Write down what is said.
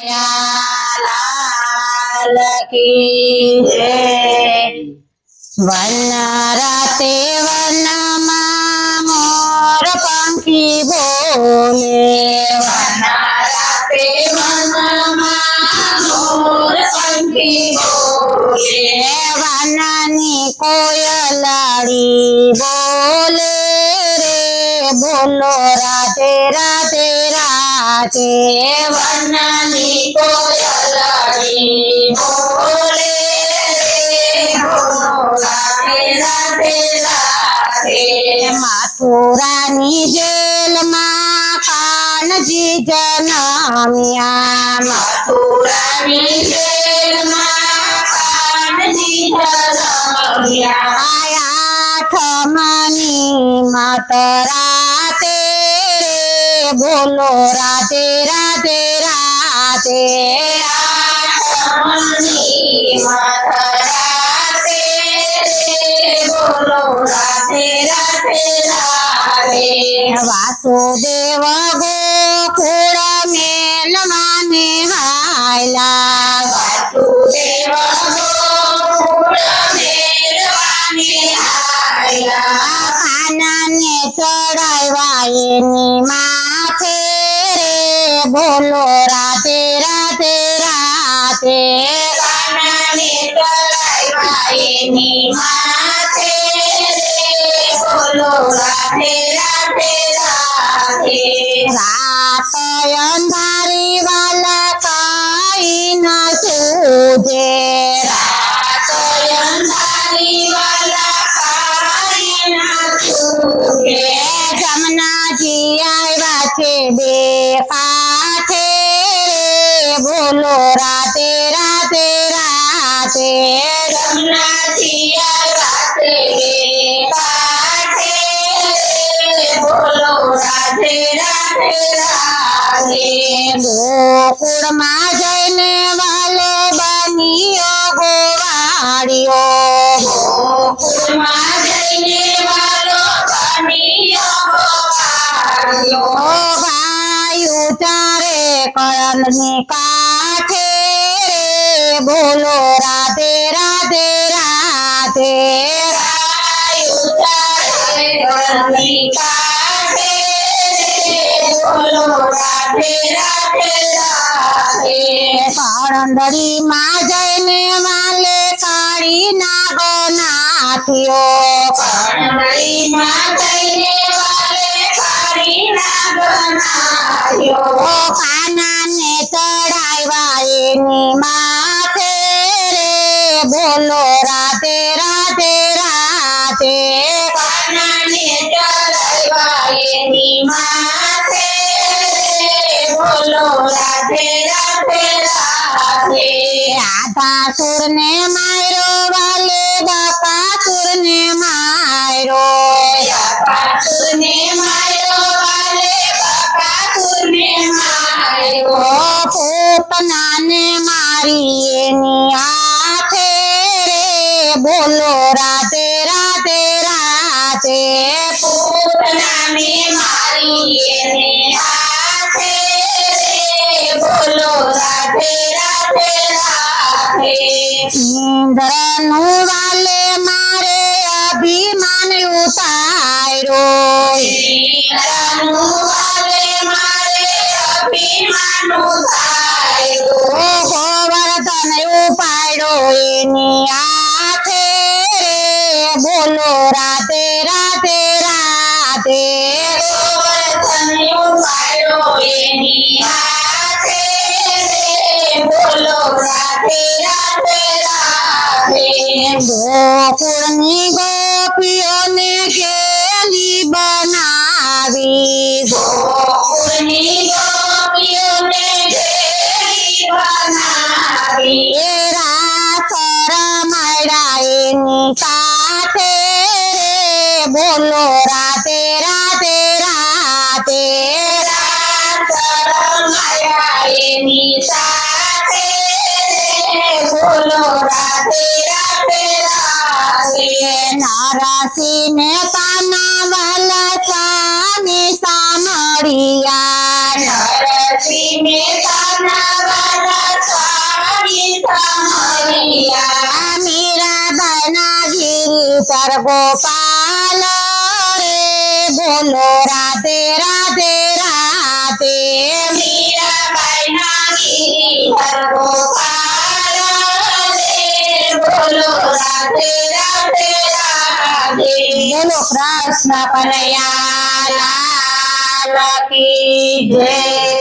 लाल की जय। वन राते वन मोर पंखी बोले, वन राते वन मोर पंखी बोले, वननी कोयलड़ी बोले रे, बोलो राधे राधे राधे। वननी कोयलड़ी बोले रे, बोलो राधे राधे राधे। मथुरानी जेल मां कान्हजी जनमिया, मथुरानी जेल मां कान्हजी जनमिया। आठमनी मतराते रे, बोलो राधे राधे राधे। आठमनी मतराते रे, बोलो राधे राधे राधे। वासुदेव गोकुळ मेल माने हायला, वासुदेव गोकुळ मेल माने हायला। कानने चढायवा एनी माथे रे, बोलो राधे राधे राधे। कानने चढायवा एनी माथे रे, बोलो राधे राधे राधे। रात अंधारी वाला काई न सूझे, रात अंधारी वाला काई न सूझे। जमुना जी आया छे बे काठे रे, बोलो राधे राधे राधे। जमुना जी आया छे बे काठे रे, बोलो राधे राधे राधे। गोकुळ मां जઈને वालो बनियो गोवाड़ियो, गोकुळ मां जઈને वालो बनियो गोवाड़ियो। भाई उतारे कळनी काठे रे, बोलो राधे राधे राधे। भाई उतारे कळनी काठे रे, बोलो राधे राधे राधे। पारंदरी मां जઈને वाले काળી નાગો નાથ્યો, પારંદરી માं જઈને વાલે કાળી નાગો નાથ્યો। કાનાને ચડાવ્યા એની માથે રે, બોલો રાધે રાધે રાધે। કાનાને ચડાવ્યા એની માથે રે, બોલો રાધે રાધે રાધે। રાધાસુર ને માર્યો વાલે બકાસુર ને માર્યો, બકાસુર ને માર્યો વાલે બકાસુર ને માર્યો। પૂતનાને મારી એની હાથે રે, બોલો રાધે રાધે રાધે। પૂતનાને મારી એની હાથે રે, બોલો રાધે રાધે રાધે। ઇન્દ્રનું વાલે મારે અભિમાન ઉતાર્યો, ઇન્દ્રનું વાલે મારે અભિમાન ઉતાર્યો। ગોવર્ધન ઉપાડ્યો એની હાથે રે, બોલો રાધે રાધે રાધે। ગોવર્ધન ઉપાડ્યો એની હાથે રે, બોલો રાધે રાધે રાધે। ગોકુળની ગોપીઓને કેલી બનાવી, ગોકુળની ગોપીઓને કેલી બનાવી। એ રાસ રમાડ્યા એની સાથે રે, બોલો રાધે રાધે રાધે। રાસ રમાડ્યા એની સાથે રે, બોલો રાધે રાધે રાધે। નરસિંહ ને પાના વાલા સ્વામી સામળિયા, નરસિંહ ને પાના વાલા ગીરધર ગોપાલ રે બોલો રાધે રાધે રાધે મીરાબાઈના ગીરધર ગોપાલ રે બોલો રાધે રાધે રાધે બોલો કૃષ્ણ કનૈયા લાલ કી જય